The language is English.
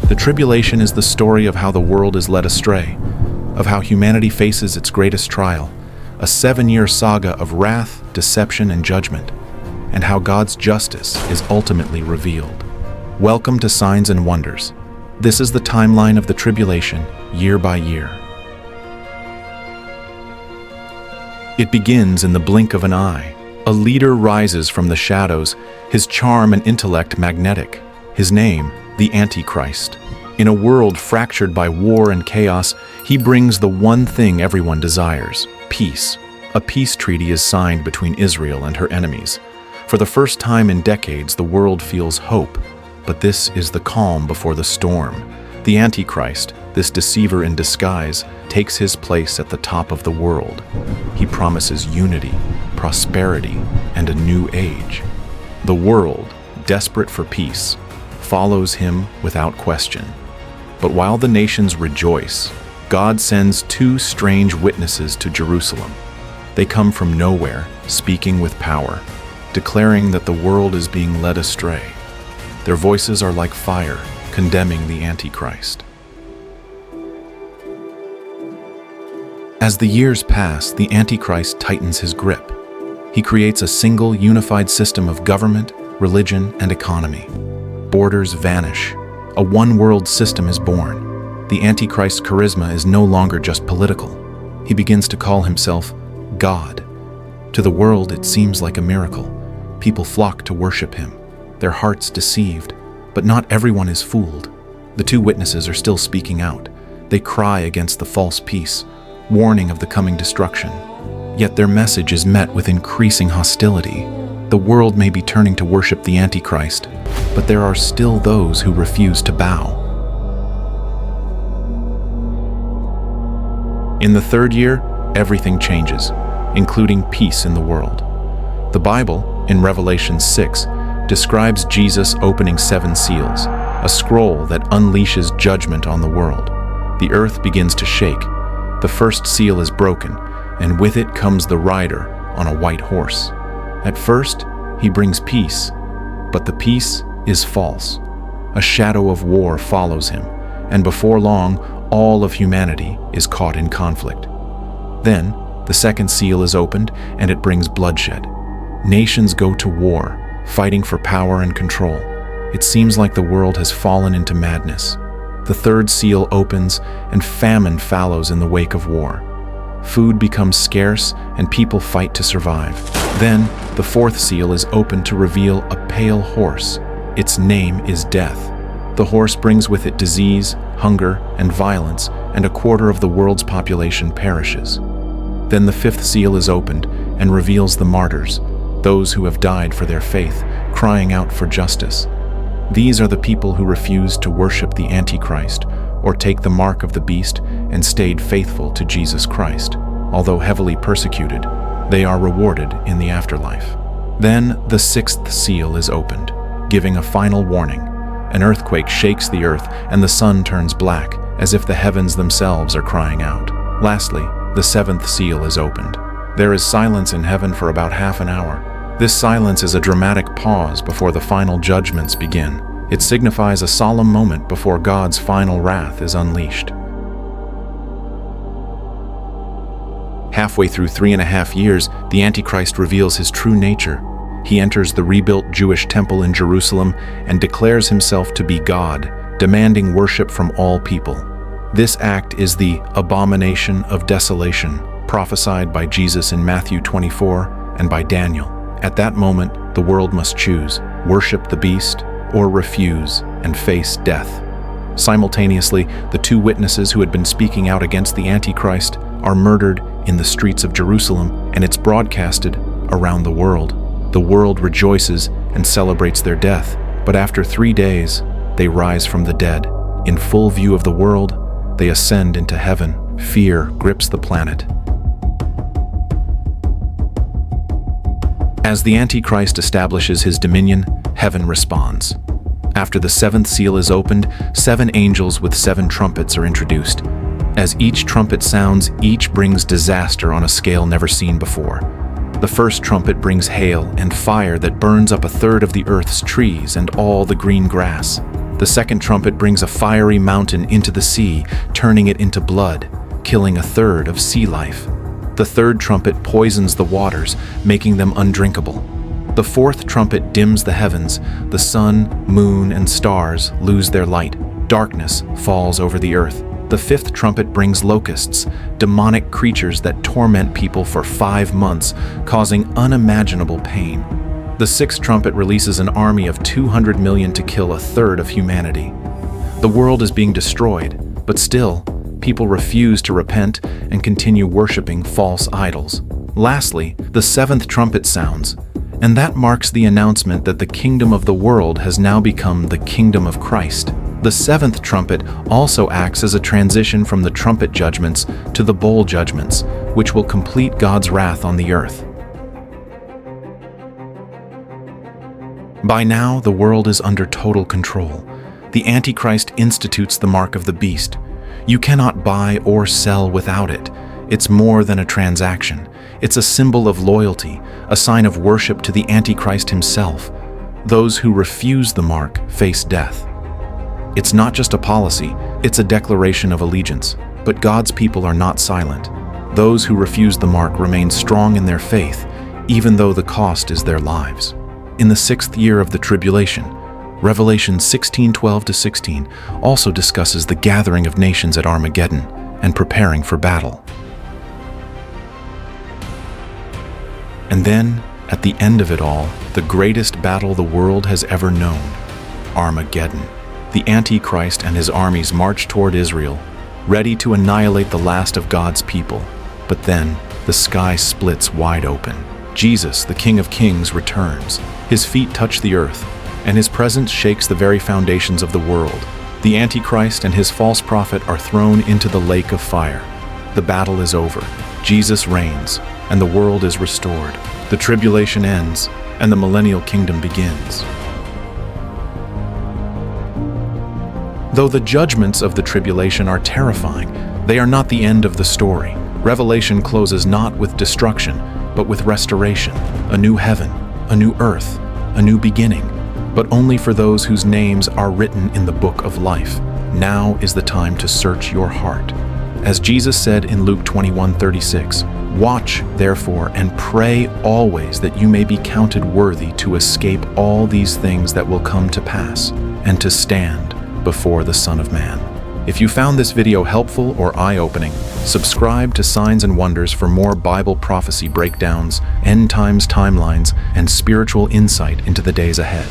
The tribulation is the story of how the world is led astray, of how humanity faces its greatest trial, a 7-year saga of wrath, deception, and judgment, and how God's justice is ultimately revealed. Welcome to Signs and Wonders. This is the timeline of the tribulation, year by year. It begins in the blink of an eye. A leader rises from the shadows, his charm and intellect magnetic. His name, the Antichrist. In a world fractured by war and chaos, he brings the one thing everyone desires: peace. A peace treaty is signed between Israel and her enemies. For the first time in decades, the world feels hope. But this is the calm before the storm. The Antichrist, this deceiver in disguise, takes his place at the top of the world. He promises unity, prosperity, and a new age. The world, desperate for peace, follows him without question. But while the nations rejoice, God sends 2 strange witnesses to Jerusalem. They come from nowhere, speaking with power, declaring that the world is being led astray. Their voices are like fire, condemning the Antichrist. As the years pass, the Antichrist tightens his grip. He creates a single, unified system of government, religion, and economy. Borders vanish. A one-world system is born. The Antichrist's charisma is no longer just political. He begins to call himself God. To the world, it seems like a miracle. People flock to worship him, their hearts deceived, but not everyone is fooled. The 2 witnesses are still speaking out. They cry against the false peace, warning of the coming destruction. Yet their message is met with increasing hostility. The world may be turning to worship the Antichrist, but there are still those who refuse to bow. In the 3rd year, everything changes, including peace in the world. The Bible, in Revelation 6, describes Jesus opening 7 seals, a scroll that unleashes judgment on the world. The earth begins to shake. The first seal is broken, and with it comes the rider on a white horse. At first, he brings peace, but the peace is false. A shadow of war follows him, and before long, all of humanity is caught in conflict. Then, the 2nd seal is opened, and it brings bloodshed. Nations go to war, fighting for power and control. It seems like the world has fallen into madness. The 3rd seal opens, and famine follows in the wake of war. Food becomes scarce, and people fight to survive. Then, the 4th seal is opened to reveal a pale horse. Its name is Death. The horse brings with it disease, hunger, and violence, and 1/4 of the world's population perishes. Then the 5th seal is opened and reveals the martyrs, those who have died for their faith, crying out for justice. These are the people who refused to worship the Antichrist or take the mark of the beast and stayed faithful to Jesus Christ. Although heavily persecuted, they are rewarded in the afterlife. Then the 6th seal is opened, giving a final warning. An earthquake shakes the earth and the sun turns black, as if the heavens themselves are crying out. Lastly, the 7th seal is opened. There is silence in heaven for about half an hour. This silence is a dramatic pause before the final judgments begin. It signifies a solemn moment before God's final wrath is unleashed. Halfway through 3.5 years, the Antichrist reveals his true nature. He enters the rebuilt Jewish temple in Jerusalem and declares himself to be God, demanding worship from all people. This act is the Abomination of Desolation, prophesied by Jesus in Matthew 24 and by Daniel. At that moment, the world must choose, worship the beast or refuse and face death. Simultaneously, the 2 witnesses who had been speaking out against the Antichrist are murdered in the streets of Jerusalem, and it's broadcasted around the world. The world rejoices and celebrates their death, but after 3 days, they rise from the dead. In full view of the world, they ascend into heaven. Fear grips the planet. As the Antichrist establishes his dominion, heaven responds. After the 7th seal is opened, 7 angels with 7 trumpets are introduced. As each trumpet sounds, each brings disaster on a scale never seen before. The first trumpet brings hail and fire that burns up 1/3 of the earth's trees and all the green grass. The second trumpet brings a fiery mountain into the sea, turning it into blood, killing a third of sea life. The third trumpet poisons the waters, making them undrinkable. The fourth trumpet dims the heavens. The sun, moon, and stars lose their light. Darkness falls over the earth. The fifth trumpet brings locusts, demonic creatures that torment people for 5 months, causing unimaginable pain. The sixth trumpet releases an army of 200 million to kill a third of humanity. The world is being destroyed, but still, people refuse to repent and continue worshiping false idols. Lastly, the seventh trumpet sounds, and that marks the announcement that the kingdom of the world has now become the kingdom of Christ. The seventh trumpet also acts as a transition from the trumpet judgments to the bowl judgments, which will complete God's wrath on the earth. By now, the world is under total control. The Antichrist institutes the mark of the beast. You cannot buy or sell without it. It's more than a transaction. It's a symbol of loyalty, a sign of worship to the Antichrist himself. Those who refuse the mark face death. It's not just a policy, it's a declaration of allegiance. But God's people are not silent. Those who refuse the mark remain strong in their faith, even though the cost is their lives. In the 6th year of the Tribulation, Revelation 16:12-16 also discusses the gathering of nations at Armageddon and preparing for battle. And then, at the end of it all, the greatest battle the world has ever known, Armageddon. The Antichrist and his armies march toward Israel, ready to annihilate the last of God's people. But then, the sky splits wide open. Jesus, the King of Kings, returns. His feet touch the earth, and his presence shakes the very foundations of the world. The Antichrist and his false prophet are thrown into the lake of fire. The battle is over. Jesus reigns, and the world is restored. The tribulation ends, and the millennial kingdom begins. Though the judgments of the tribulation are terrifying, they are not the end of the story. Revelation closes not with destruction, but with restoration, a new heaven, a new earth, a new beginning, but only for those whose names are written in the book of life. Now is the time to search your heart. As Jesus said in Luke 21:36, "Watch, therefore, and pray always that you may be counted worthy to escape all these things that will come to pass, and to stand before the Son of Man." If you found this video helpful or eye-opening, subscribe to Signs and Wonders for more Bible prophecy breakdowns, end times timelines, and spiritual insight into the days ahead.